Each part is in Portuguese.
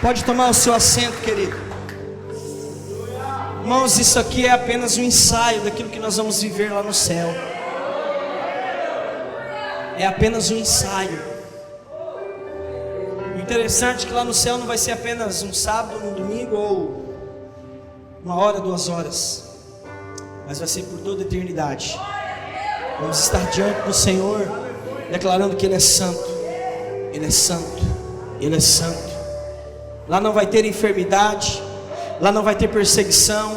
Pode tomar o seu assento, querido. Irmãos, isso aqui é apenas um ensaio daquilo que nós vamos viver lá no céu. É apenas um ensaio. O interessante é que lá no céu não vai ser apenas um sábado, um domingo ou 1 hora, 2 horas, mas vai ser por toda a eternidade. Vamos estar diante do Senhor, declarando que Ele é santo, Ele é santo, Ele é santo. Lá não vai ter enfermidade, lá não vai ter perseguição,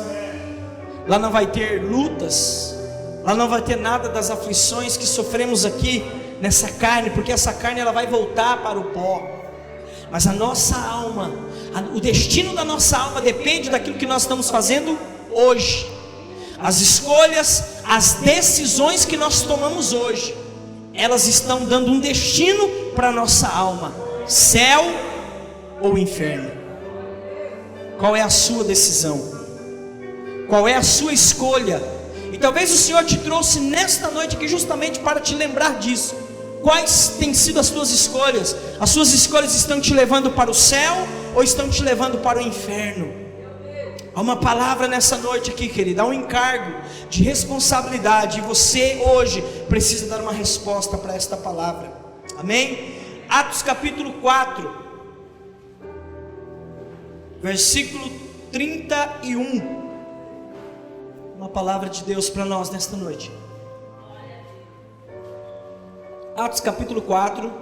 lá não vai ter lutas, lá não vai ter nada das aflições que sofremos aqui nessa carne, porque essa carne ela vai voltar para o pó. Mas a nossa alma, o destino da nossa alma depende daquilo que nós estamos fazendo hoje. As escolhas, as decisões que nós tomamos hoje, elas estão dando um destino para a nossa alma: céu ou inferno. Qual é a sua decisão? Qual é a sua escolha? E talvez o Senhor te trouxe nesta noite aqui justamente para te lembrar disso. Quais têm sido as tuas escolhas? As suas escolhas estão te levando para o céu ou estão te levando para o inferno? Há uma palavra nessa noite aqui, querida, há um encargo de responsabilidade, e você hoje precisa dar uma resposta para esta palavra. Amém? Atos capítulo 4, versículo 31. Uma palavra de Deus para nós nesta noite. Atos capítulo 4,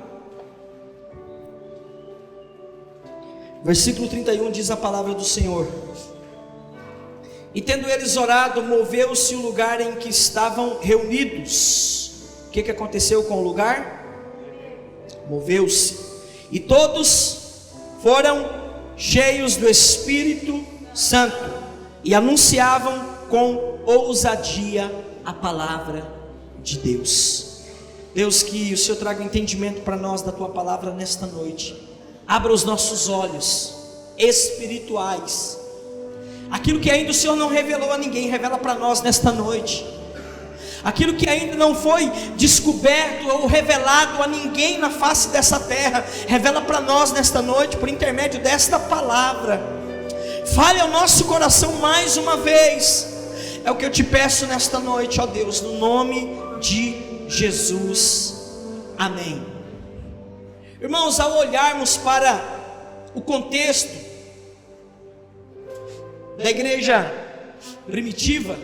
versículo 31, diz a palavra do Senhor: E tendo eles orado, moveu-se o lugar em que estavam reunidos. O que aconteceu com o lugar? Moveu-se. E todos foram cheios do Espírito Santo e anunciavam com ousadia a palavra de Deus. Deus, que o Senhor traga entendimento para nós da Tua palavra nesta noite. Abra os nossos olhos espirituais. Aquilo que ainda o Senhor não revelou a ninguém, revela para nós nesta noite. Aquilo que ainda não foi descoberto ou revelado a ninguém na face dessa terra, revela para nós nesta noite, por intermédio desta palavra. Fale ao nosso coração mais uma vez. É o que eu te peço nesta noite, ó Deus, no nome de Jesus, amém. Irmãos, ao olharmos para o contexto da igreja primitiva,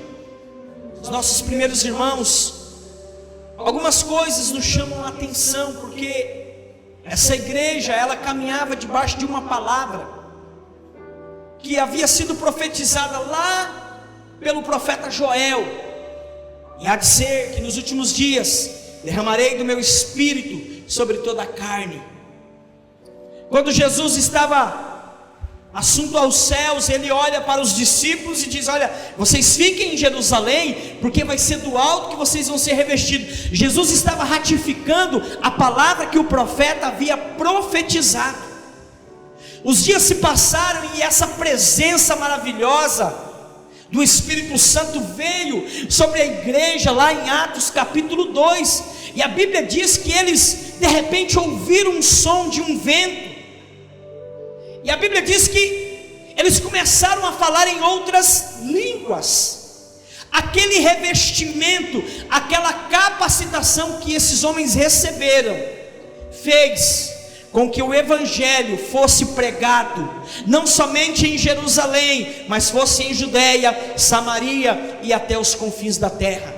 os nossos primeiros irmãos, algumas coisas nos chamam a atenção, porque essa igreja, ela caminhava debaixo de uma palavra que havia sido profetizada lá pelo profeta Joel. E há de ser que nos últimos dias derramarei do meu espírito sobre toda a carne. Quando Jesus estava assunto aos céus, ele olha para os discípulos e diz: olha, vocês fiquem em Jerusalém, porque vai ser do alto que vocês vão ser revestidos. Jesus estava ratificando a palavra que o profeta havia profetizado. Os dias se passaram e essa presença maravilhosa do Espírito Santo veio sobre a igreja lá em Atos capítulo 2, e a Bíblia diz que eles de repente ouviram um som de um vento, e a Bíblia diz que eles começaram a falar em outras línguas. Aquele revestimento, aquela capacitação que esses homens receberam, fez com que o evangelho fosse pregado, não somente em Jerusalém, mas fosse em Judeia, Samaria e até os confins da terra.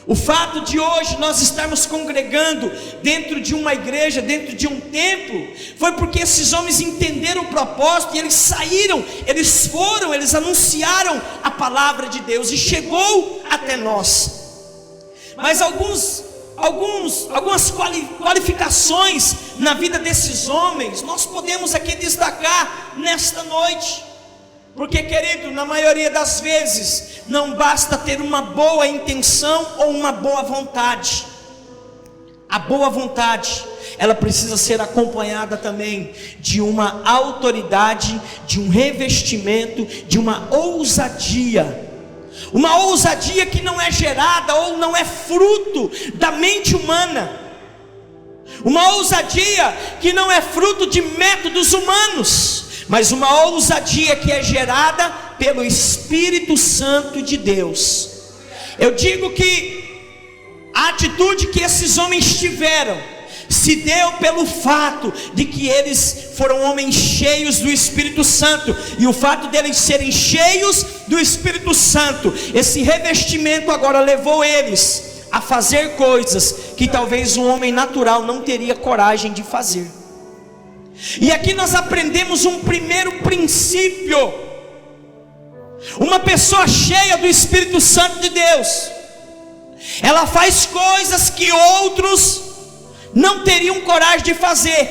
O fato de hoje nós estarmos congregando dentro de uma igreja, dentro de um templo, foi porque esses homens entenderam o propósito e eles saíram, eles foram, eles anunciaram a palavra de Deus e chegou até nós. Mas algumas qualificações na vida desses homens nós podemos aqui destacar nesta noite, porque, querido, na maioria das vezes não basta ter uma boa intenção ou uma boa vontade. A boa vontade, ela precisa ser acompanhada também de uma autoridade, de um revestimento, de uma ousadia uma ousadia que não é gerada ou não é fruto da mente humana, uma ousadia que não é fruto de métodos humanos, mas uma ousadia que é gerada pelo Espírito Santo de Deus. Eu digo que a atitude que esses homens tiveram se deu pelo fato de que eles foram homens cheios do Espírito Santo, e o fato deles serem cheios do Espírito Santo, esse revestimento agora levou eles a fazer coisas que talvez um homem natural não teria coragem de fazer. E aqui nós aprendemos um primeiro princípio: uma pessoa cheia do Espírito Santo de Deus, ela faz coisas que outros não teriam coragem de fazer.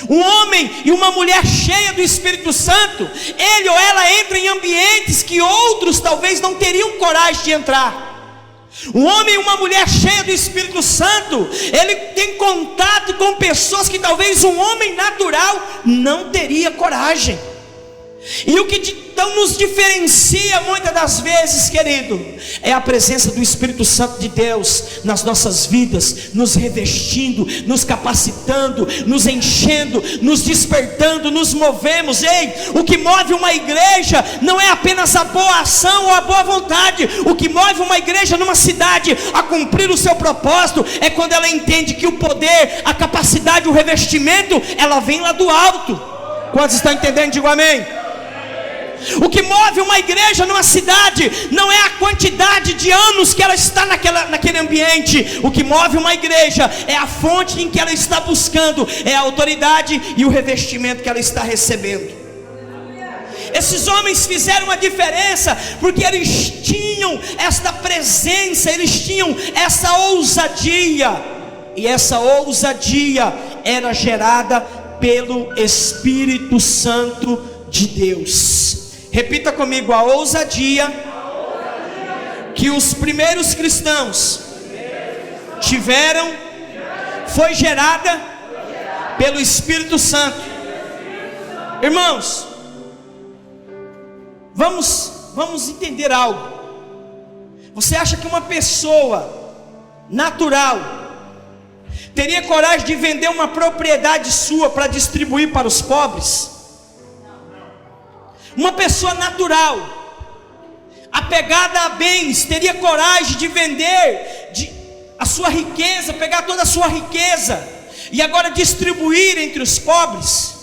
Um homem e uma mulher cheia do Espírito Santo, ele ou ela entra em ambientes que outros talvez não teriam coragem de entrar. Um homem e uma mulher cheia do Espírito Santo, ele tem contato com pessoas que talvez um homem natural não teria coragem. E o que então nos diferencia muitas das vezes, querido, é a presença do Espírito Santo de Deus nas nossas vidas, nos revestindo, nos capacitando, nos enchendo, nos despertando, nos movemos. Ei, o que move uma igreja não é apenas a boa ação ou a boa vontade. O que move uma igreja numa cidade a cumprir o seu propósito é quando ela entende que o poder, a capacidade, o revestimento, ela vem lá do alto. Quantos estão entendendo? Digo amém. O que move uma igreja numa cidade não é a quantidade de anos que ela está naquele ambiente. O que move uma igreja é a fonte em que ela está buscando, é a autoridade e o revestimento que ela está recebendo. Esses homens fizeram a diferença porque eles tinham esta presença, eles tinham essa ousadia, e essa ousadia era gerada pelo Espírito Santo de Deus. Repita comigo: a ousadia que os primeiros cristãos tiveram foi gerada pelo Espírito Santo. Irmãos, vamos entender algo. Você acha que uma pessoa natural teria coragem de vender uma propriedade sua para distribuir para os pobres? Uma pessoa natural, apegada a bens, teria coragem de vender a sua riqueza, pegar toda a sua riqueza e agora distribuir entre os pobres?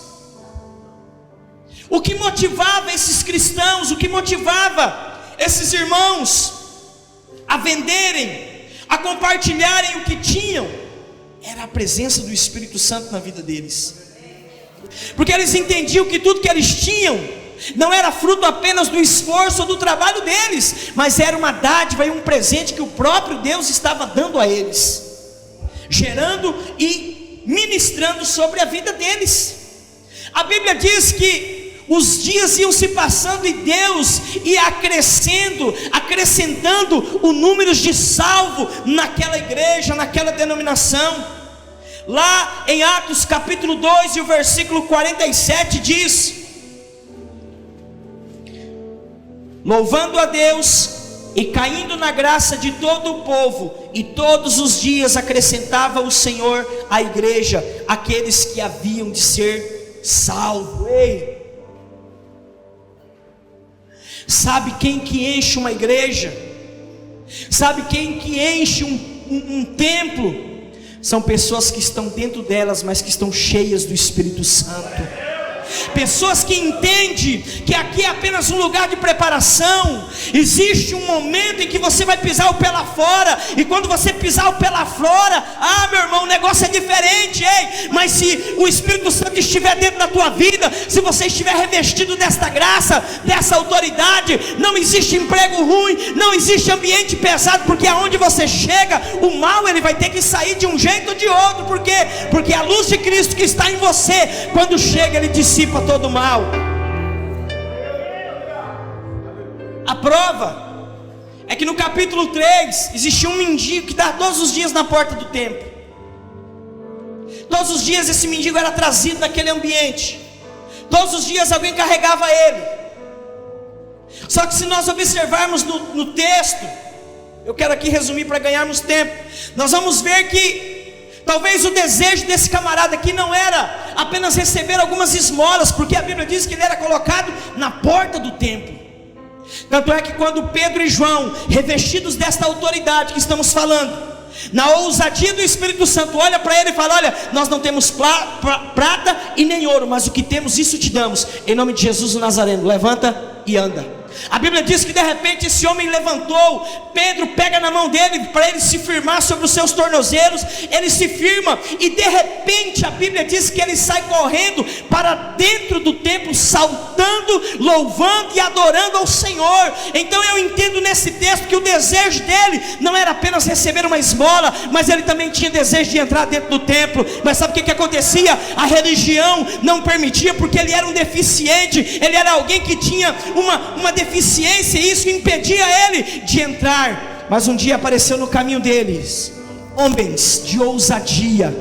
O que motivava esses cristãos, o que motivava esses irmãos a venderem, a compartilharem o que tinham, era a presença do Espírito Santo na vida deles. Porque eles entendiam que tudo que eles tinham não era fruto apenas do esforço ou do trabalho deles, mas era uma dádiva e um presente que o próprio Deus estava dando a eles, gerando e ministrando sobre a vida deles. A Bíblia diz que os dias iam se passando e Deus ia acrescentando o número de salvo naquela igreja, naquela denominação. Lá em Atos capítulo 2 e o versículo 47 diz: louvando a Deus e caindo na graça de todo o povo, e todos os dias acrescentava o Senhor à igreja aqueles que haviam de ser salvos. Ei, sabe quem que enche uma igreja? Sabe quem que enche um templo? São pessoas que estão dentro delas, mas que estão cheias do Espírito Santo. Pessoas que entendem que aqui é apenas um lugar de preparação. Existe um momento em que você vai pisar o pé lá fora, e quando você pisar o pé lá fora, meu irmão, o negócio é diferente. Ei, mas se o Espírito Santo estiver dentro da tua vida, se você estiver revestido desta graça, dessa autoridade, não existe emprego ruim, não existe ambiente pesado, porque aonde você chega, o mal ele vai ter que sair de um jeito ou de outro. Por quê? Porque a luz de Cristo que está em você, quando chega, ele dissipa todo o mal. A prova é que no capítulo 3 existia um mendigo que estava todos os dias na porta do templo. Todos os dias esse mendigo era trazido naquele ambiente. Todos os dias alguém carregava ele. Só que se nós observarmos no texto, eu quero aqui resumir para ganharmos tempo, nós vamos ver que talvez o desejo desse camarada aqui não era apenas receber algumas esmolas, porque a Bíblia diz que ele era colocado na porta do templo. Tanto é que quando Pedro e João, revestidos desta autoridade que estamos falando, na ousadia do Espírito Santo, olha para ele e fala: olha, nós não temos prata e nem ouro, mas o que temos, isso te damos, em nome de Jesus o Nazareno, levanta e anda. A Bíblia diz que de repente esse homem levantou, Pedro pega na mão dele para ele se firmar sobre os seus tornozelos, ele se firma e de repente a Bíblia diz que ele sai correndo para dentro do templo, saltando, louvando e adorando ao Senhor. Então eu entendo nesse texto que o desejo dele não era apenas receber uma esmola, mas ele também tinha desejo de entrar dentro do templo. Mas sabe o que acontecia? A religião não permitia, porque ele era um deficiente, ele era alguém que tinha uma deficiência, e isso impedia ele de entrar. Mas um dia apareceu no caminho deles homens de ousadia,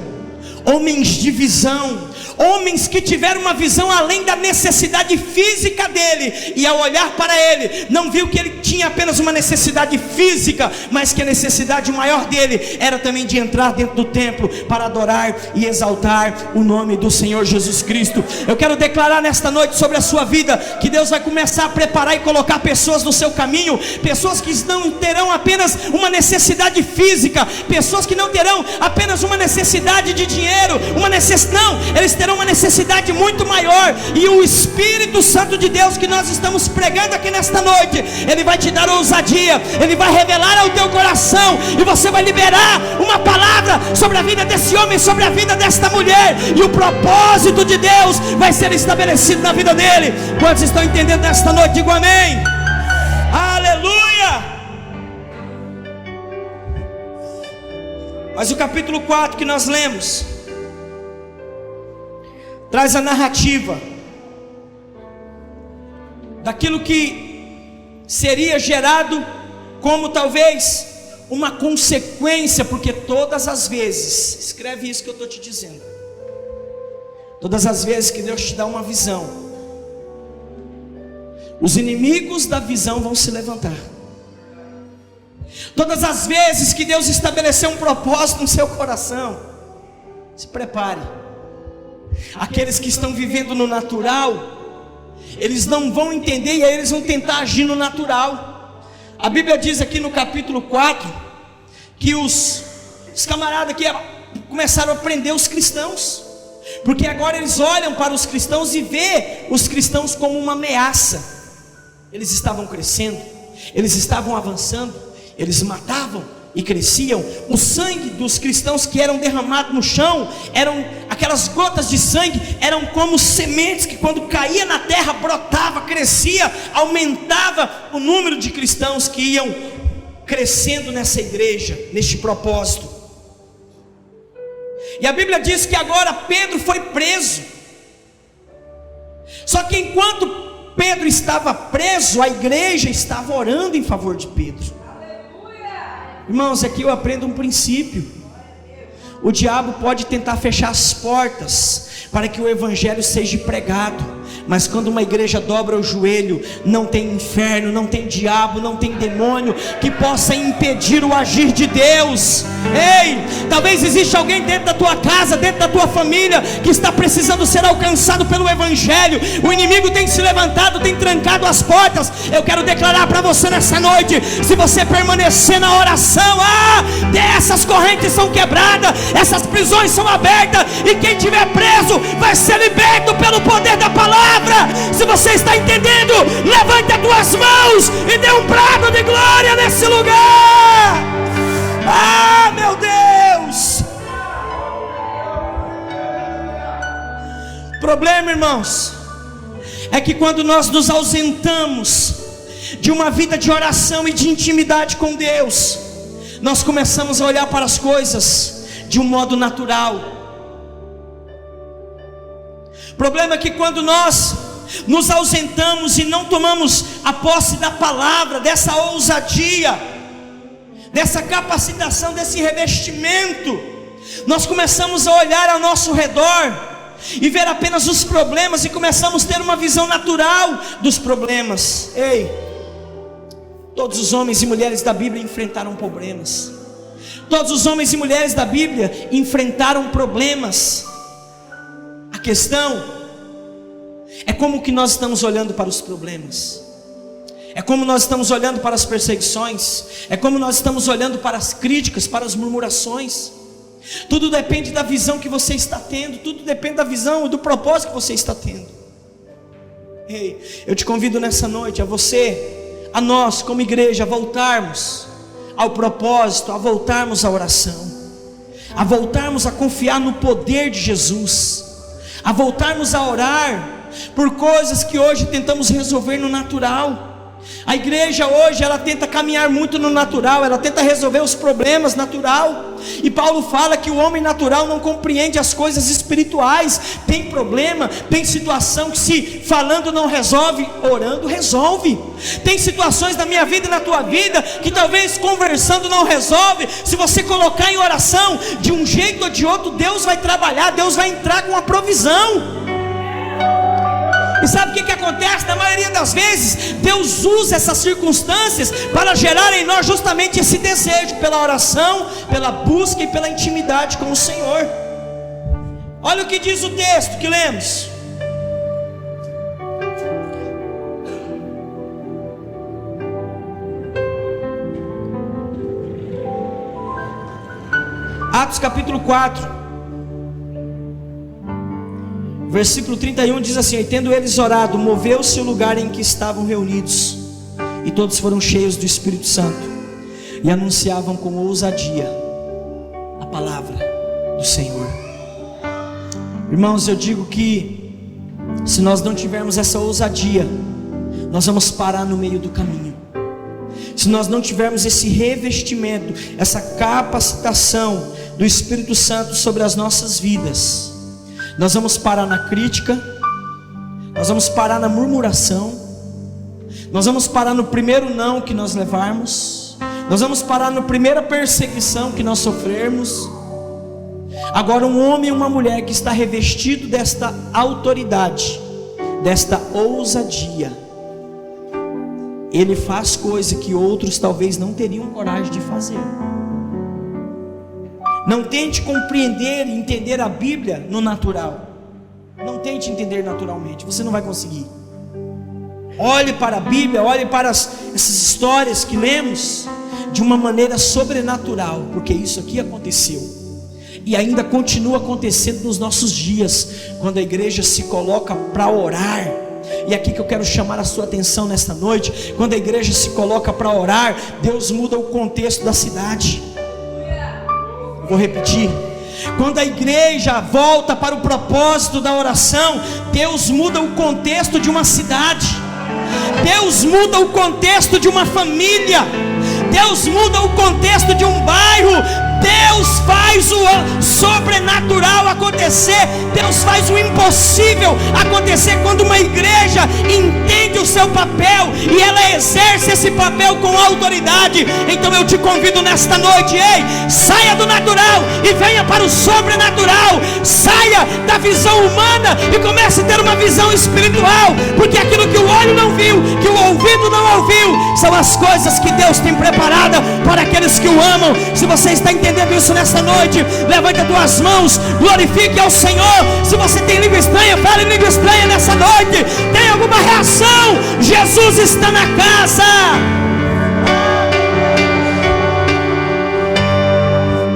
homens de visão, homens que tiveram uma visão além da necessidade física dele, e ao olhar para ele, não viu que ele tinha apenas uma necessidade física, mas que a necessidade maior dele era também de entrar dentro do templo para adorar e exaltar o nome do Senhor Jesus Cristo. Eu quero declarar nesta noite sobre a sua vida, que Deus vai começar a preparar e colocar pessoas no seu caminho, pessoas que não terão apenas uma necessidade física, pessoas que não terão apenas uma necessidade de dinheiro, não, eles terão uma necessidade muito maior, e o Espírito Santo de Deus que nós estamos pregando aqui nesta noite, ele vai te dar ousadia, ele vai revelar ao teu coração, e você vai liberar uma palavra sobre a vida desse homem, sobre a vida desta mulher, e o propósito de Deus vai ser estabelecido na vida dele. Quantos estão entendendo nesta noite? Digo amém. Aleluia. Mas o capítulo 4 que nós lemos traz a narrativa daquilo que seria gerado como talvez uma consequência, porque todas as vezes, escreve isso que eu estou te dizendo, todas as vezes que Deus te dá uma visão, os inimigos da visão vão se levantar. Todas as vezes que Deus estabeleceu um propósito no seu coração, se prepare. Aqueles que estão vivendo no natural, eles não vão entender, e aí eles vão tentar agir no natural. A Bíblia diz aqui no capítulo 4 que os camaradas que começaram a prender os cristãos, porque agora eles olham para os cristãos e vê os cristãos como uma ameaça. Eles estavam crescendo, eles estavam avançando, eles matavam e cresciam. O sangue dos cristãos que eram derramados no chão, eram aquelas gotas de sangue, eram como sementes que quando caía na terra brotava, crescia, aumentava o número de cristãos que iam crescendo nessa igreja, neste propósito. E a Bíblia diz que agora Pedro foi preso. Só que enquanto Pedro estava preso, a igreja estava orando em favor de Pedro. Irmãos, aqui eu aprendo um princípio. O diabo pode tentar fechar as portas para que o evangelho seja pregado, mas quando uma igreja dobra o joelho, não tem inferno, não tem diabo, não tem demônio que possa impedir o agir de Deus. Ei, talvez exista alguém dentro da tua casa, dentro da tua família, que está precisando ser alcançado pelo evangelho. O inimigo tem se levantado, tem trancado as portas. Eu quero declarar para você nessa noite: se você permanecer na oração, essas correntes são quebradas, essas prisões são abertas, e quem estiver preso vai ser liberto pelo poder da palavra. Se você está entendendo, levante as tuas mãos e dê um brado de glória nesse lugar. Meu Deus! O problema, irmãos, é que quando nós nos ausentamos de uma vida de oração e de intimidade com Deus, nós começamos a olhar para as coisas de um modo natural. O problema é que quando nós nos ausentamos e não tomamos a posse da palavra, dessa ousadia, dessa capacitação, desse revestimento, nós começamos a olhar ao nosso redor e ver apenas os problemas, e começamos a ter uma visão natural dos problemas. Ei, Todos os homens e mulheres da Bíblia enfrentaram problemas. Todos os homens e mulheres da Bíblia enfrentaram problemas. A questão é como que nós estamos olhando para os problemas. É como nós estamos olhando para as perseguições. É como nós estamos olhando para as críticas, para as murmurações. Tudo depende da visão que você está tendo. Tudo depende da visão e do propósito que você está tendo. Ei, eu te convido nessa noite a você, a nós como igreja, a voltarmos ao propósito, a voltarmos à oração, a voltarmos a confiar no poder de Jesus, a voltarmos a orar por coisas que hoje tentamos resolver no natural. A igreja hoje, ela tenta caminhar muito no natural, ela tenta resolver os problemas natural, e Paulo fala que o homem natural não compreende as coisas espirituais. Tem problema, tem situação que se falando não resolve, orando resolve. Tem situações na minha vida e na tua vida que talvez conversando não resolve. Se você colocar em oração, de um jeito ou de outro, Deus vai trabalhar, Deus vai entrar com a provisão. E sabe o que acontece? Na maioria das vezes, Deus usa essas circunstâncias para gerar em nós justamente esse desejo pela oração, pela busca e pela intimidade com o Senhor. Olha o que diz o texto que lemos. Atos capítulo 4, versículo 31 diz assim: e tendo eles orado, moveu-se o lugar em que estavam reunidos, e todos foram cheios do Espírito Santo, e anunciavam com ousadia a palavra do Senhor. Irmãos, eu digo que se nós não tivermos essa ousadia, nós vamos parar no meio do caminho. Se nós não tivermos esse revestimento, essa capacitação do Espírito Santo sobre as nossas vidas, nós vamos parar na crítica, nós vamos parar na murmuração, nós vamos parar no primeiro não que nós levarmos, nós vamos parar na primeira perseguição que nós sofrermos. Agora, um homem e uma mulher que está revestido desta autoridade, desta ousadia, ele faz coisa que outros talvez não teriam coragem de fazer. Não tente compreender e entender a Bíblia no natural. Não tente entender naturalmente, você não vai conseguir. Olhe para a Bíblia, olhe para essas histórias que lemos de uma maneira sobrenatural, porque isso aqui aconteceu e ainda continua acontecendo nos nossos dias, quando a igreja se coloca para orar. E aqui que eu quero chamar a sua atenção nesta noite: quando a igreja se coloca para orar, Deus muda o contexto da cidade. Vou repetir: quando a igreja volta para o propósito da oração, Deus muda o contexto de uma cidade, Deus muda o contexto de uma família, Deus muda o contexto de um bairro. Deus faz o sobrenatural acontecer, Deus faz o impossível acontecer quando uma igreja entende o seu papel e ela exerce esse papel com autoridade. Então eu te convido nesta noite: ei, saia do natural e venha para o sobrenatural. Saia da visão humana e comece a ter uma visão espiritual, porque aquilo que o olho não viu, que o ouvido não ouviu, são as coisas que Deus tem preparada para aqueles que o amam. Se você está entendendo isso nessa noite, levante as tuas mãos, glorifique ao Senhor. Se você tem língua estranha, fale língua estranha nessa noite. Tem alguma reação? Jesus está na casa.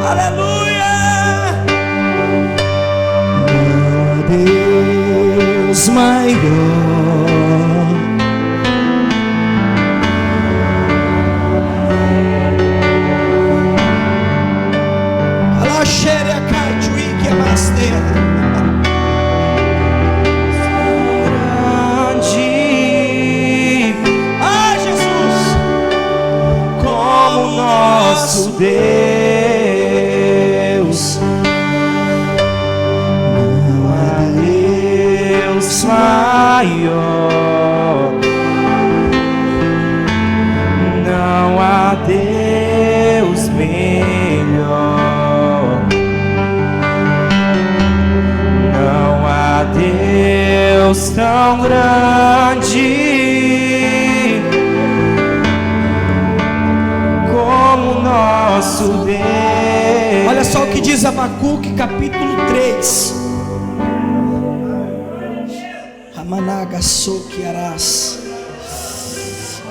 Aleluia. Deus maior, Deus, não há Deus maior, não há Deus melhor, não há Deus tão grande. Olha só o que diz Abacuque capítulo 3.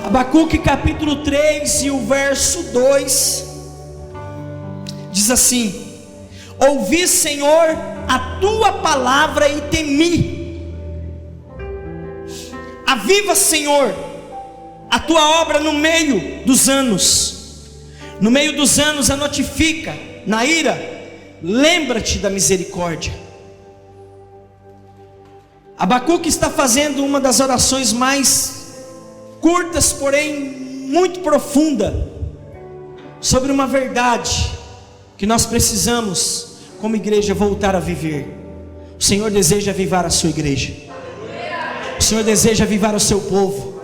Abacuque capítulo 3 e o verso 2 diz assim: ouvi, Senhor, a tua palavra e temi. Aviva, Senhor, a tua obra no meio dos anos. No meio dos anos a notifica. Na ira, lembra-te da misericórdia. Abacuque está fazendo uma das orações mais curtas, porém muito profunda, sobre uma verdade que nós precisamos, como igreja, voltar a viver. O Senhor deseja avivar a sua igreja. O Senhor deseja avivar o seu povo.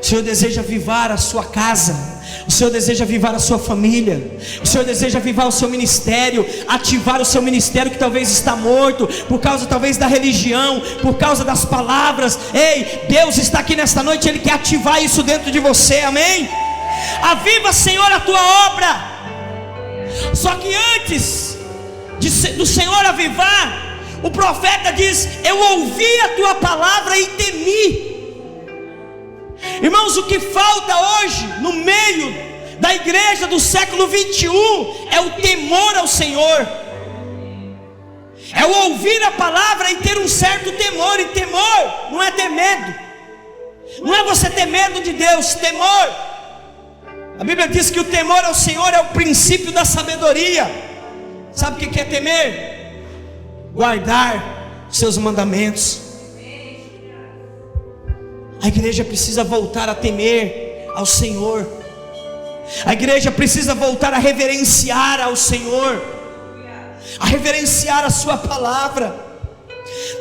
O Senhor deseja avivar a sua casa. O Senhor deseja avivar a sua família. O Senhor deseja avivar o seu ministério, ativar o seu ministério que talvez está morto, por causa talvez da religião, por causa das palavras. Ei, Deus está aqui nesta noite, Ele quer ativar isso dentro de você, amém? Aviva, Senhor, a tua obra. Só que antes do Senhor avivar, o profeta diz: eu ouvi a tua palavra e temi. Irmãos, o que falta hoje no meio da igreja do século 21 é o temor ao Senhor, é o ouvir a palavra e ter um certo temor. E temor não é ter medo, não é você ter medo de Deus. Temor, a Bíblia diz que o temor ao Senhor é o princípio da sabedoria. Sabe o que é temer? Guardar os seus mandamentos. A igreja precisa voltar a temer ao Senhor. A igreja precisa voltar a reverenciar ao Senhor, a reverenciar a sua palavra.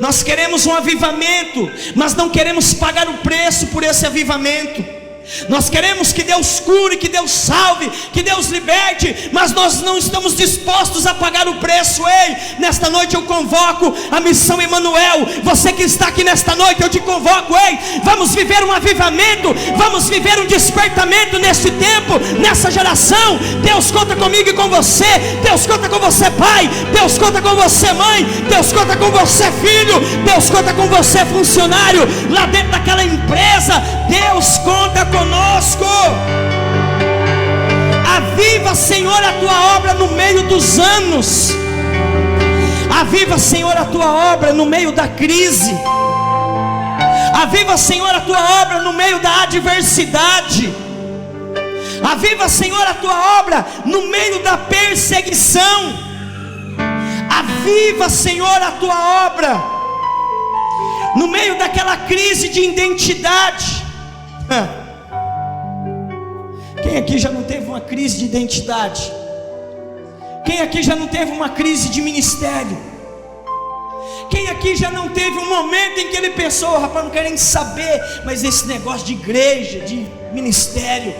Nós queremos um avivamento, mas não queremos pagar o preço por esse avivamento. Nós queremos que Deus cure, que Deus salve, que Deus liberte, mas nós não estamos dispostos a pagar o preço. Ei, nesta noite eu convoco a Missão Emanuel. Você que está aqui nesta noite, eu te convoco. Ei, vamos viver um avivamento, vamos viver um despertamento nesse tempo, nessa geração. Deus conta comigo e com você. Deus conta com você, pai. Deus conta com você, mãe. Deus conta com você, filho. Deus conta com você, funcionário. Lá dentro daquela empresa, Deus conta conosco. Aviva, Senhor, a tua obra no meio dos anos. Aviva, Senhor, a tua obra no meio da crise. Aviva, Senhor, a tua obra no meio da adversidade. Aviva, Senhor, a tua obra no meio da perseguição. Aviva, Senhor, a tua obra no meio daquela crise de identidade. Quem aqui já não teve uma crise de identidade? Quem aqui já não teve uma crise de ministério? Quem aqui já não teve um momento em que ele pensou: rapaz, não quero nem saber mas esse negócio de igreja, de ministério?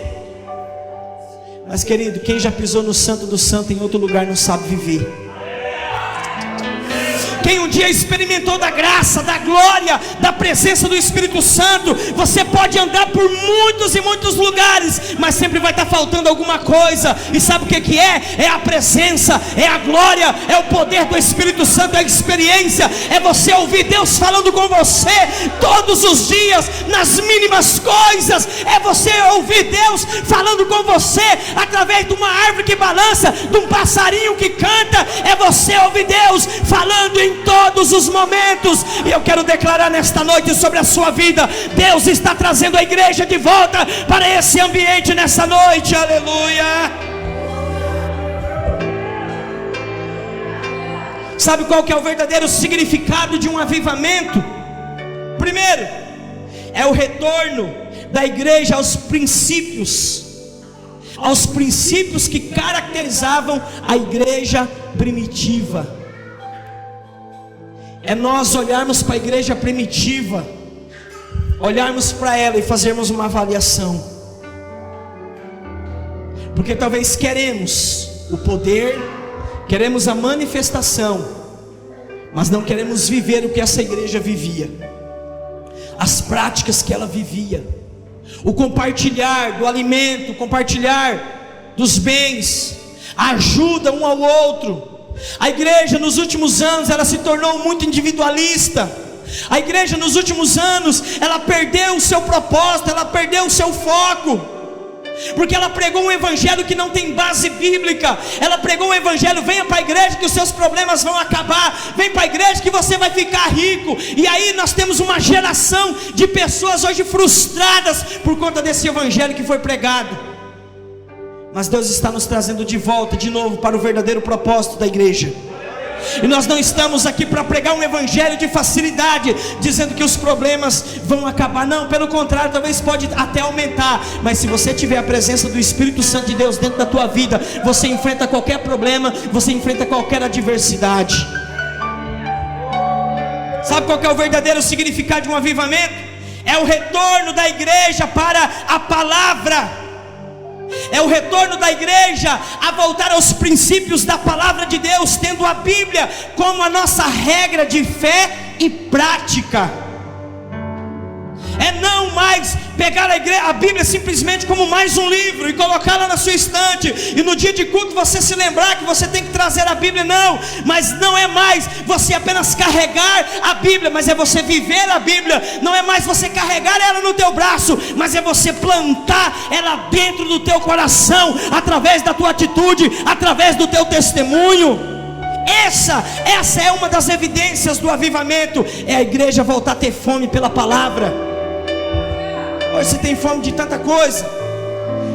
Mas querido, quem já pisou no santo do santo em outro lugar não sabe viver. Quem um dia experimentou da graça, da glória, da presença do Espírito Santo, você pode andar por muitos e muitos lugares, mas sempre vai estar faltando alguma coisa. E sabe o que é? É a presença, é a glória, é o poder do Espírito Santo, é a experiência, é você ouvir Deus falando com você todos os dias, nas mínimas coisas. É você ouvir Deus falando com você através de uma árvore que balança, de um passarinho que canta. É você ouvir Deus falando em todos os momentos. E eu quero declarar nesta noite sobre a sua vida: Deus está trazendo a igreja de volta para esse ambiente nessa noite. Aleluia. Sabe qual que é o verdadeiro significado de um avivamento? Primeiro, é o retorno da igreja aos princípios que caracterizavam a igreja primitiva. É nós olharmos para a igreja primitiva, olharmos para ela e fazermos uma avaliação. Porque talvez queremos o poder, queremos a manifestação, mas não queremos viver o que essa igreja vivia, as práticas que ela vivia, o compartilhar do alimento, o compartilhar dos bens, ajuda um ao outro. A igreja nos últimos anos, ela se tornou muito individualista. A igreja nos últimos anos, ela perdeu o seu propósito, ela perdeu o seu foco, porque ela pregou um evangelho que não tem base bíblica. Ela pregou um evangelho: venha para a igreja que os seus problemas vão acabar, vem para a igreja que você vai ficar rico. E aí nós temos uma geração de pessoas hoje frustradas por conta desse evangelho que foi pregado. Mas Deus está nos trazendo de volta, de novo, para o verdadeiro propósito da igreja. E nós não estamos aqui para pregar um evangelho de facilidade, dizendo que os problemas vão acabar. Não, pelo contrário, talvez pode até aumentar. Mas se você tiver a presença do Espírito Santo de Deus dentro da tua vida, você enfrenta qualquer problema, você enfrenta qualquer adversidade. Sabe qual que é o verdadeiro significado de um avivamento? É o retorno da igreja para a palavra. É o retorno da igreja a voltar aos princípios da palavra de Deus, tendo a Bíblia como a nossa regra de fé e prática. É não mais pegar a Bíblia simplesmente como mais um livro e colocá-la na sua estante, e no dia de culto você se lembrar que você tem que trazer a Bíblia. Não, mas não é mais você apenas carregar a Bíblia, mas é você viver a Bíblia. Não é mais você carregar ela no teu braço, mas é você plantar ela dentro do teu coração, através da tua atitude, através do teu testemunho. Essa é uma das evidências do avivamento. É a igreja voltar a ter fome pela palavra. Hoje você tem fome de tanta coisa.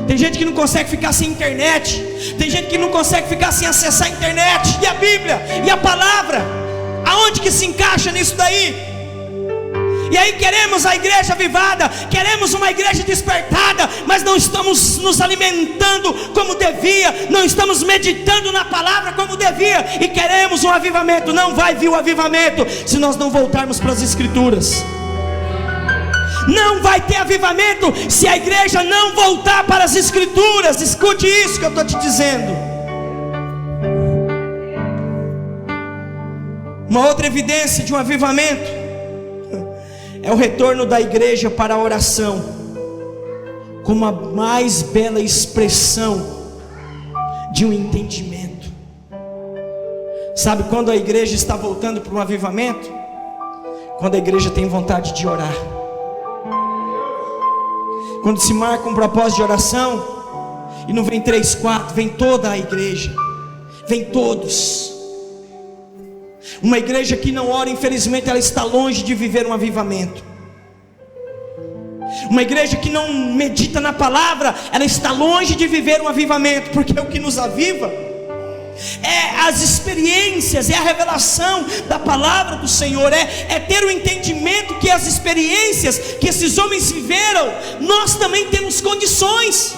Tem gente que não consegue ficar sem internet. Tem gente que não consegue ficar sem acessar a internet. E a Bíblia, e a palavra, aonde que se encaixa nisso daí? E aí queremos a igreja avivada, queremos uma igreja despertada, mas não estamos nos alimentando como devia, não estamos meditando na palavra como devia. E queremos um avivamento. Não vai vir o avivamento se nós não voltarmos para as Escrituras. Não vai ter avivamento se a igreja não voltar para as Escrituras. Escute isso que eu estou te dizendo. Uma outra evidência de um avivamento é o retorno da igreja para a oração, como a mais bela expressão de um entendimento. Sabe quando a igreja está voltando para um avivamento? Quando a igreja tem vontade de orar. Quando se marca um propósito de oração, e não vem 3, 4, vem toda a igreja, vem todos. Uma igreja que não ora, infelizmente, ela está longe de viver um avivamento. Uma igreja que não medita na palavra, ela está longe de viver um avivamento, porque o que nos aviva é as experiências, é a revelação da palavra do Senhor, é ter o entendimento que as experiências que esses homens viveram, nós também temos condições.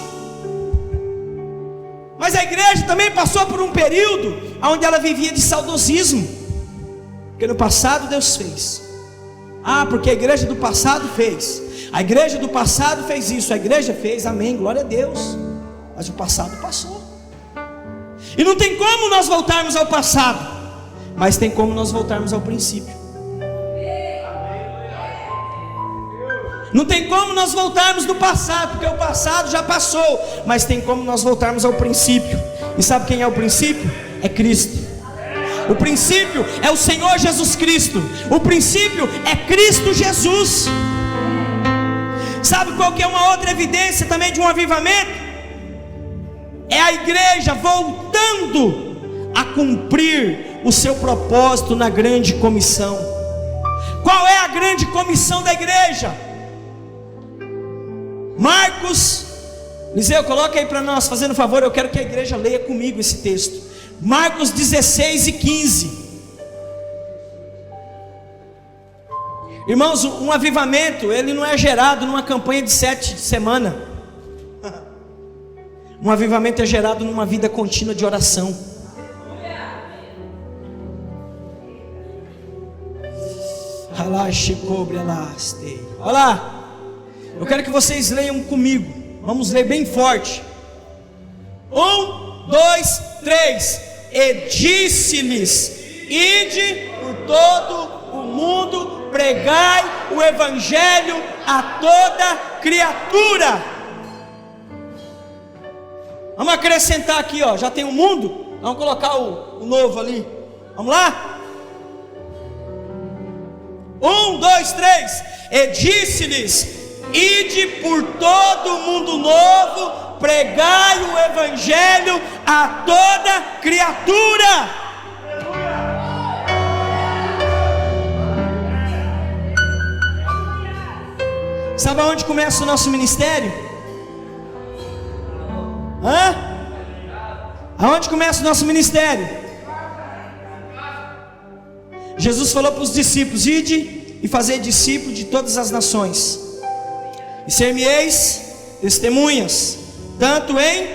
Mas a igreja também passou por um período onde ela vivia de saudosismo, porque no passado Deus fez. Porque a igreja do passado fez. A igreja do passado fez isso, a igreja fez, amém, glória a Deus. Mas o passado passou. E não tem como nós voltarmos ao passado, mas tem como nós voltarmos ao princípio. Não tem como nós voltarmos do passado, porque o passado já passou, mas tem como nós voltarmos ao princípio. E sabe quem é o princípio? É Cristo. O princípio é o Senhor Jesus Cristo. O princípio é Cristo Jesus. Sabe qual que é uma outra evidência também de um avivamento? É a igreja voltando a cumprir o seu propósito na grande comissão. Qual é a grande comissão da igreja? Marcos, Liseu, coloca aí para nós, fazendo favor, eu quero que a igreja leia comigo esse texto. Marcos 16 e 15. Irmãos, um avivamento, ele não é gerado numa campanha de 7 semanas. Um avivamento é gerado numa vida contínua de oração. Olha lá, eu quero que vocês leiam comigo. Vamos ler bem forte. 1, 2, 3. E disse-lhes: ide por todo o mundo, pregai o evangelho a toda criatura. Vamos acrescentar aqui, ó. Já tem o mundo. Vamos colocar o novo ali. Vamos lá? 1, 2, 3. E disse-lhes: ide por todo o mundo novo, pregai o evangelho a toda criatura. Sabe aonde começa o nosso ministério? Aonde começa o nosso ministério? Jesus falou para os discípulos: ide e fazei discípulos de todas as nações, e ser-me-eis testemunhas, tanto em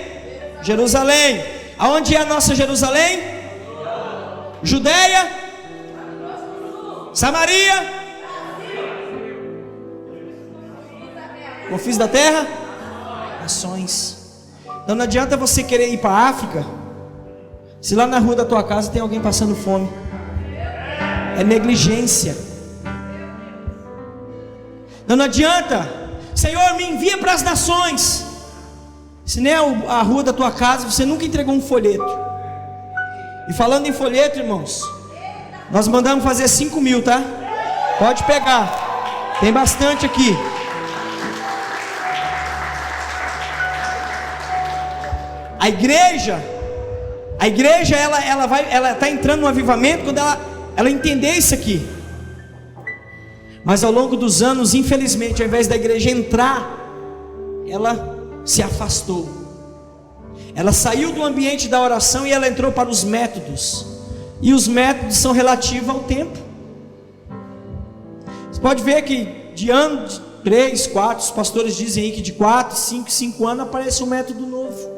Jerusalém. Aonde é a nossa Jerusalém? Judeia, Samaria, confins da terra, nações. Então não adianta você querer ir para a África, se lá na rua da tua casa tem alguém passando fome. É negligência. Então não adianta: Senhor, me envia para as nações, se nem a rua da tua casa você nunca entregou um folheto. E falando em folheto, irmãos, nós mandamos fazer 5.000, tá? Pode pegar, tem bastante aqui. A igreja ela está entrando no avivamento quando ela entender isso aqui. Mas ao longo dos anos, infelizmente, ao invés da igreja entrar, ela se afastou. Ela saiu do ambiente da oração e ela entrou para os métodos. E os métodos são relativos ao tempo. Você pode ver que de ano 3, 4, os pastores dizem aí que de 4, 5 anos aparece um método novo.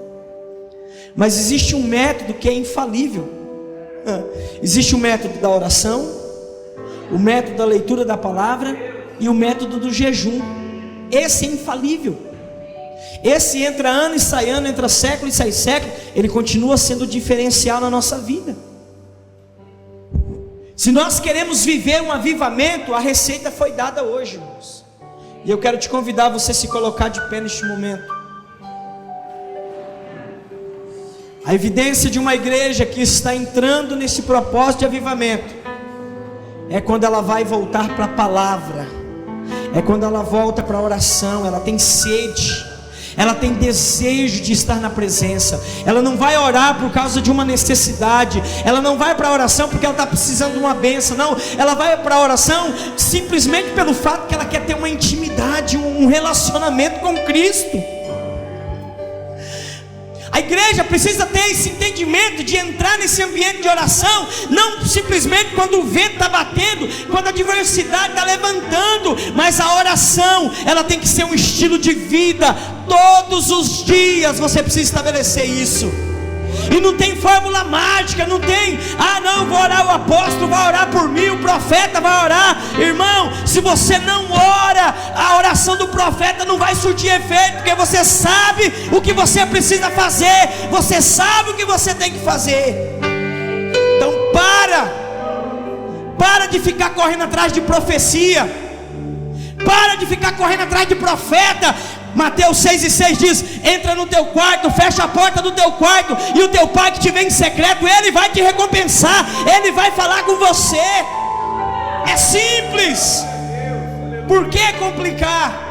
Mas existe um método que é infalível. Existe o método da oração, o método da leitura da palavra e o método do jejum. Esse é infalível. Esse entra ano e sai ano, entra século e sai século. Ele continua sendo diferencial na nossa vida. Se nós queremos viver um avivamento, a receita foi dada hoje, irmãos. E eu quero te convidar a você se colocar de pé neste momento. A evidência de uma igreja que está entrando nesse propósito de avivamento é quando ela vai voltar para a palavra, é quando ela volta para a oração. Ela tem sede, ela tem desejo de estar na presença. Ela não vai orar por causa de uma necessidade, ela não vai para a oração porque ela está precisando de uma bênção, não. Ela vai para a oração simplesmente pelo fato que ela quer ter uma intimidade, um relacionamento com Cristo. A igreja precisa ter esse entendimento de entrar nesse ambiente de oração, não simplesmente quando o vento está batendo, quando a adversidade está levantando, mas a oração, ela tem que ser um estilo de vida. Todos os dias você precisa estabelecer isso. E não tem fórmula mágica, não tem, não, vou orar, o apóstolo vai orar por mim, o profeta vai orar. Irmão, se você não ora, a oração do profeta não vai surtir efeito, porque você sabe o que você precisa fazer, você sabe o que você tem que fazer. Então para de ficar correndo atrás de profecia, para de ficar correndo atrás de profeta. Mateus 6,6 diz: entra no teu quarto, fecha a porta do teu quarto, e o teu pai que te vem em secreto, ele vai te recompensar, ele vai falar com você. É simples. Por que complicar?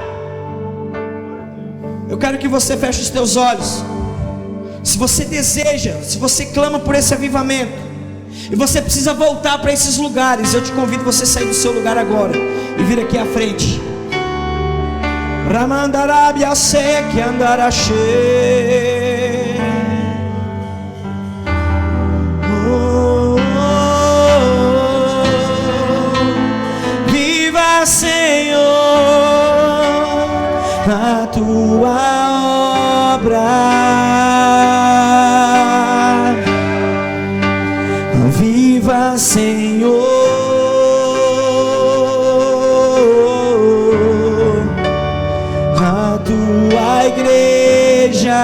Eu quero que você feche os teus olhos. Se você deseja, se você clama por esse avivamento, e você precisa voltar para esses lugares, eu te convido a você sair do seu lugar agora e vir aqui à frente. Ramandarabia seque andarache. Viva, Senhor, a tua obra. Viva, Senhor, tua igreja.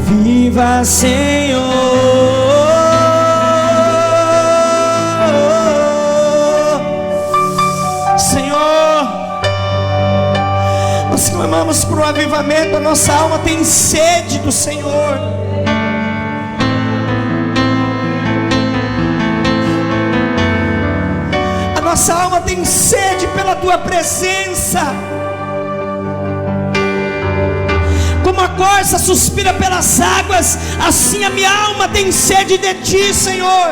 Viva, Senhor. Senhor, nós avivamento, a nossa alma tem sede do Senhor. A nossa alma tem sede pela tua presença. Como a corça suspira pelas águas, assim a minha alma tem sede de ti, Senhor.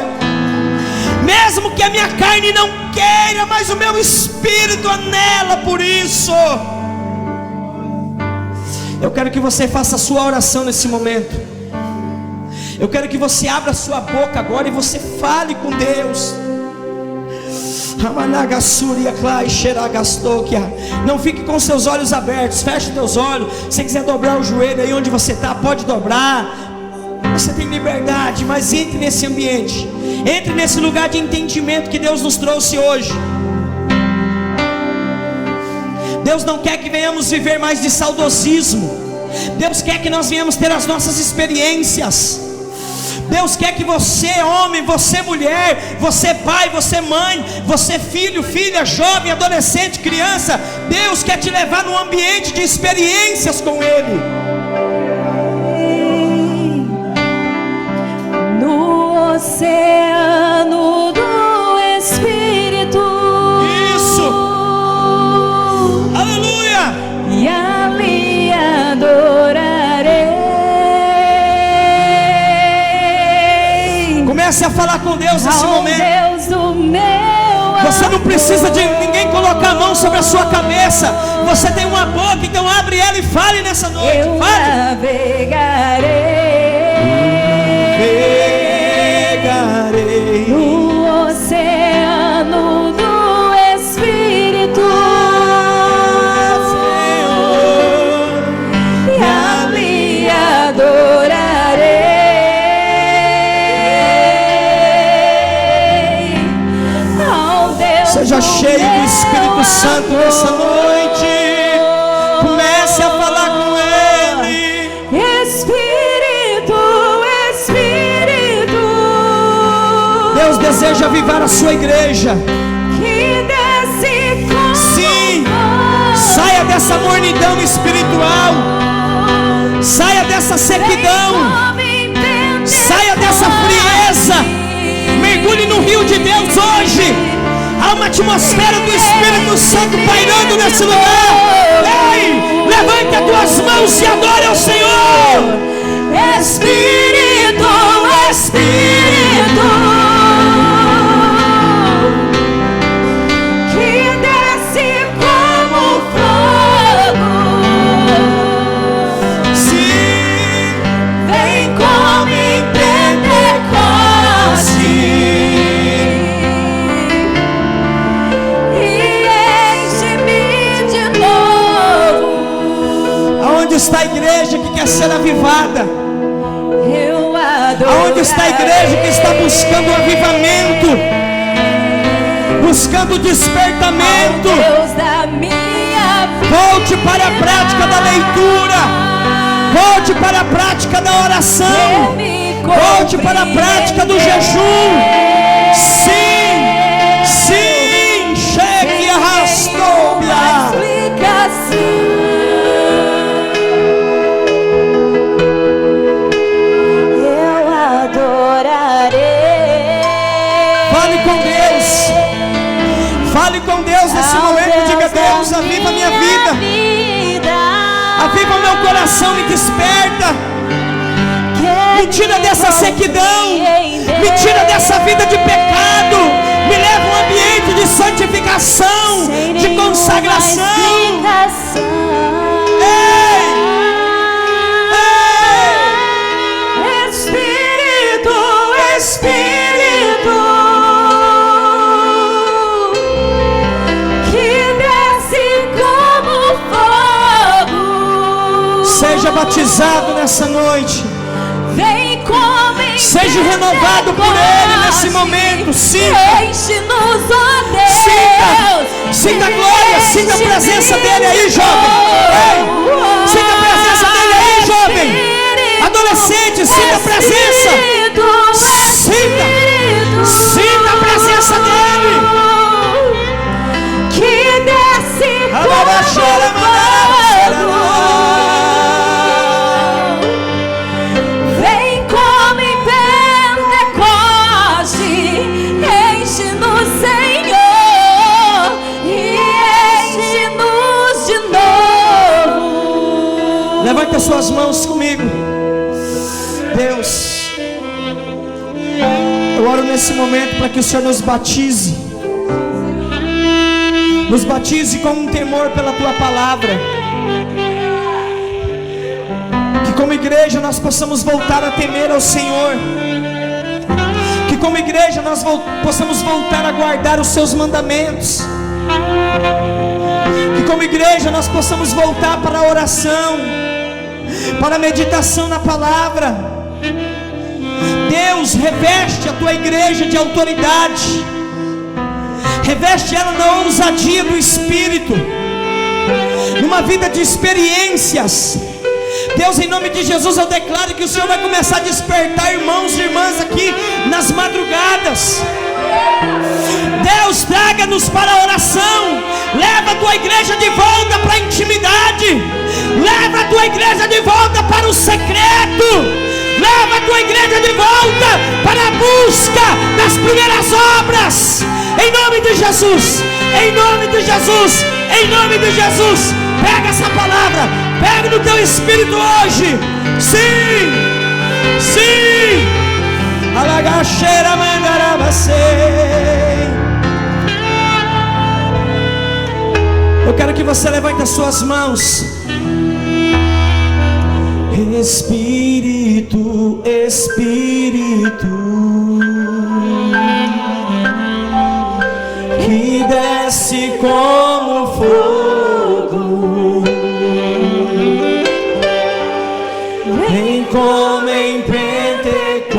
Mesmo que a minha carne não queira, mas o meu espírito anela por isso. Eu quero que você faça a sua oração nesse momento. Eu quero que você abra a sua boca agora e você fale com Deus. Não fique com seus olhos abertos, feche teus olhos. Se você quiser dobrar o joelho aí onde você está, pode dobrar. Você tem liberdade, mas entre nesse ambiente, entre nesse lugar de entendimento que Deus nos trouxe hoje. Deus não quer que venhamos viver mais de saudosismo. Deus quer que nós venhamos ter as nossas experiências. Deus quer que você homem, você mulher, você pai, você mãe, você filho, filha, jovem, adolescente, criança, Deus quer te levar num ambiente de experiências com Ele. No oceano do Espírito. Isso. Aleluia. E ali adorarei. Comece a falar com Deus nesse Ao momento. Deus do meu Você não precisa de amor. ninguém colocar a mão sobre a sua cabeça. Você tem uma boca, então abre ela e fale nessa noite. Eu Fale. navegarei no oceano do Espírito, e ali adorarei ao Deus. Seja cheio do Espírito Santo nessa noite. Comece a falar com Ele. Espírito, Espírito, Deus deseja avivar a sua igreja. que desce com Sim. Saia dessa mornidão espiritual. Saia dessa sequidão. Saia dessa frieza. Mergulhe no rio de Deus hoje. Há uma atmosfera do Espírito Santo pairando nesse lugar. Ei, levante as tuas mãos e adore ao Senhor. Espírito, Espírito, que desce como fogo. Sim. Vem como em Pentecoste e enche-me de novo. Aonde está a igreja que quer ser avivada? Eu adoro. Aonde está a igreja que está buscando o avivamento, buscando o despertamento? Deus da minha vida. Volte para a prática da leitura. Volte para a prática da oração. Volte para a prática do jejum. Sim, sim. Chegue e arrastou-me. Eu adorarei. Fale com Deus. Fale com Deus nesse momento. Diga: Deus, aviva a minha vida. Aviva o meu coração, me desperta. Me tira dessa sequidão. Me tira dessa vida de pecado. Me leva a um ambiente de santificação, de consagração. Ei! Espírito, Espírito, que desce como fogo. Seja batizado nessa noite. Vem como em Seja renovado por Ele nesse momento. Sinta. Enche-nos, ó Deus. Sinta a glória. Sinta a presença dEle aí, jovem. Ei, sinta a presença dEle aí, jovem. Adolescente, sinta a presença. Sinta. Sinta a presença dEle. Que desce como fogo. Levante as suas mãos comigo. Deus, eu oro nesse momento para que o Senhor nos batize. Nos batize com um temor pela Tua palavra. Que como igreja nós possamos voltar a temer ao Senhor. Que como igreja nós possamos voltar a guardar os Seus mandamentos. Que como igreja nós possamos voltar para a oração, para a meditação na palavra. Deus, reveste a Tua igreja de autoridade. Reveste ela na ousadia do Espírito, numa vida de experiências. Deus, em nome de Jesus, eu declaro que o Senhor vai começar a despertar irmãos e irmãs aqui nas madrugadas. Deus, traga-nos para a oração. Leva a Tua igreja de volta para a intimidade. Leva a Tua igreja de volta para o secreto. Leva a Tua igreja de volta para a busca das primeiras obras. Em nome de Jesus, em nome de Jesus, em nome de Jesus. Pega essa palavra, pega no teu espírito hoje. Sim, sim. Alagacheira mandarabacei. Eu quero que você levante as suas mãos. Espírito, Espírito, que desce como fogo, vem como em Pentecoste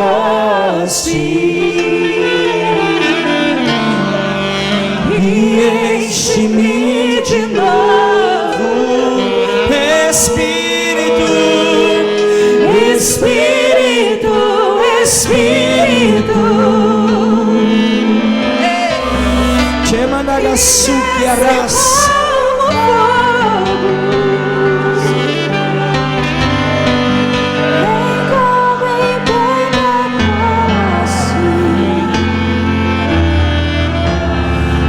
e enche-me de novo. Espírito, Espírito, Espírito, Chemanagasuki arras.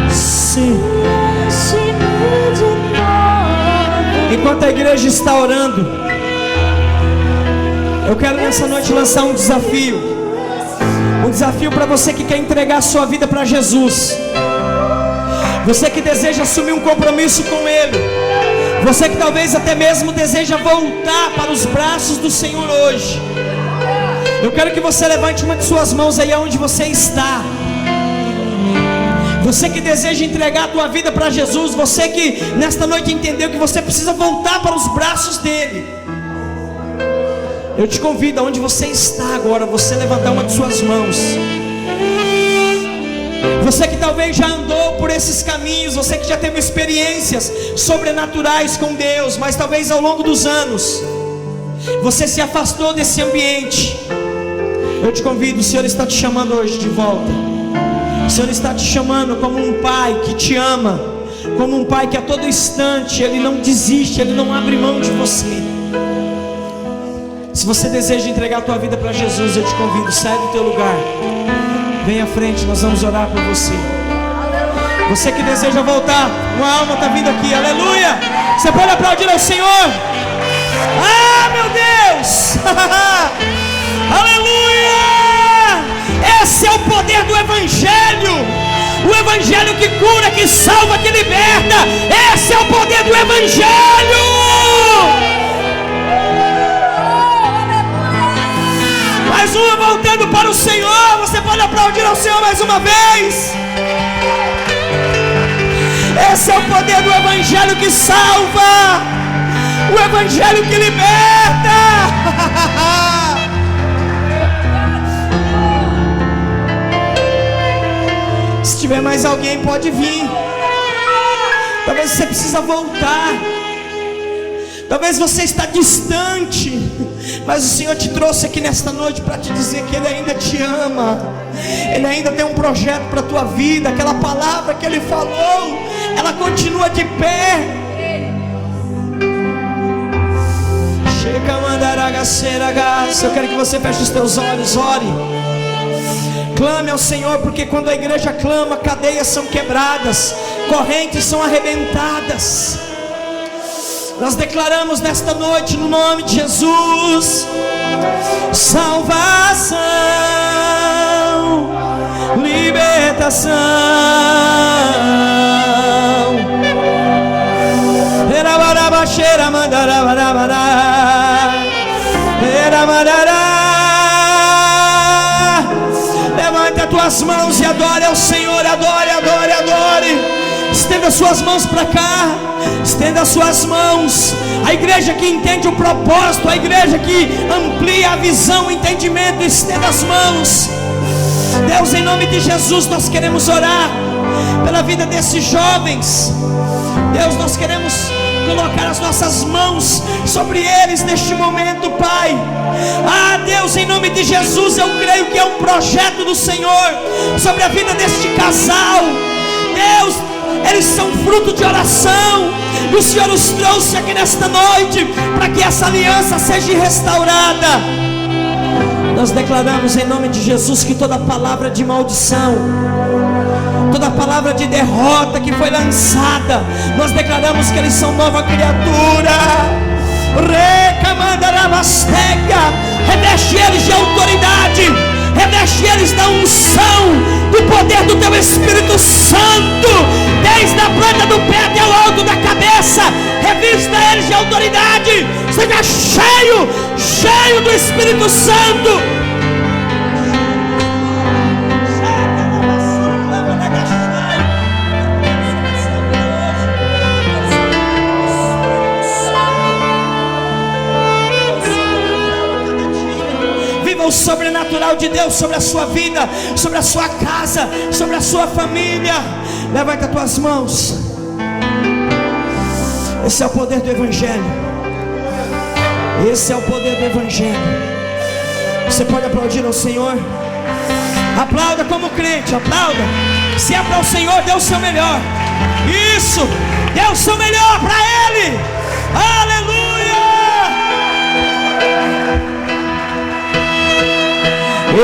Sim. Enquanto a igreja está orando, eu quero nessa noite lançar um desafio. Um desafio para você que quer entregar a sua vida para Jesus. Você que deseja assumir um compromisso com Ele. Você que talvez até mesmo deseja voltar para os braços do Senhor hoje. Eu quero que você levante uma de suas mãos aí onde você está. Você que deseja entregar a tua vida para Jesus. Você que nesta noite entendeu que você precisa voltar para os braços dEle. Eu te convido, aonde você está agora, você levantar uma de suas mãos. Você que talvez já andou por esses caminhos, você que já teve experiências sobrenaturais com Deus, mas talvez ao longo dos anos você se afastou desse ambiente. Eu te convido, o Senhor está te chamando hoje de volta. O Senhor está te chamando como um pai que te ama, como um pai que a todo instante Ele não desiste, Ele não abre mão de você. Se você deseja entregar a tua vida para Jesus, eu te convido, sai do teu lugar, vem à frente, nós vamos orar por você. Você que deseja voltar, uma alma está vindo aqui, aleluia. Você pode aplaudir ao Senhor. Ah, meu Deus. Aleluia. Esse é o poder do Evangelho. O Evangelho que cura, que salva, que liberta. Esse é o poder do Evangelho. Mais uma voltando para o Senhor. Você pode aplaudir ao Senhor mais uma vez. Esse é o poder do Evangelho que salva, o Evangelho que liberta. Se tiver mais alguém, pode vir. Talvez você precisa voltar. Talvez você está distante, mas o Senhor te trouxe aqui nesta noite para te dizer que Ele ainda te ama. Ele ainda tem um projeto para a tua vida. Aquela palavra que Ele falou, ela continua de pé. Eu quero que você feche os teus olhos, ore. Clame ao Senhor, porque quando a igreja clama, cadeias são quebradas, correntes são arrebentadas. Nós declaramos nesta noite, no nome de Jesus, salvação, libertação. Levanta as tuas mãos e adore ao Senhor, adore, adore, adore. Estenda suas mãos para cá, estenda suas mãos. A igreja que entende o propósito, a igreja que amplia a visão, o entendimento, estenda as mãos. Deus, em nome de Jesus, nós queremos orar pela vida desses jovens. Deus, nós queremos colocar as nossas mãos sobre eles neste momento, Pai. Ah, Deus, em nome de Jesus, eu creio que é um projeto do Senhor sobre a vida deste casal. Deus, eles são fruto de oração, e o Senhor os trouxe aqui nesta noite para que essa aliança seja restaurada. Nós declaramos em nome de Jesus que toda palavra de maldição, toda palavra de derrota que foi lançada, nós declaramos que eles são nova criatura. Reveste eles de autoridade, reveste eles da unção, do poder do teu Espírito Santo, desde a planta do pé até o alto da cabeça. Revista eles de autoridade, seja cheio, cheio do Espírito Santo. O sobrenatural de Deus sobre a sua vida, sobre a sua casa, sobre a sua família. Levanta as tuas mãos. Esse é o poder do Evangelho. Esse é o poder do Evangelho. Você pode aplaudir ao Senhor. Aplauda como crente, aplauda. Se é para o Senhor, dê o seu melhor. Isso, dê o seu melhor para Ele. Aleluia.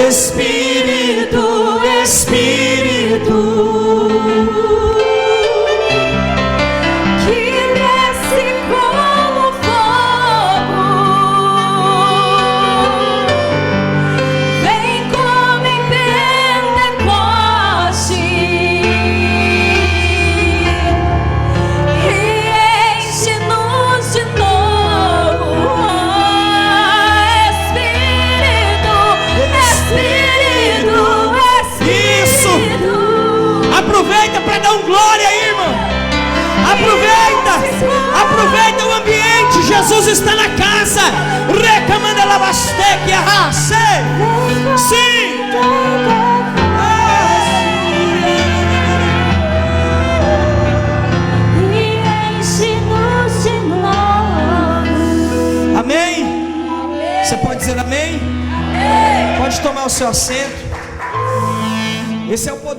Espírito, Espírito, que desce como fogo, vem como em Pentecoste e enche-nos de novo. Aproveita para dar glória aí, irmão. Aproveita o ambiente. Jesus está na casa. Recamanda labasteque, sim. Amém. Você pode dizer amém? Pode tomar o seu assento. Esse é o poder.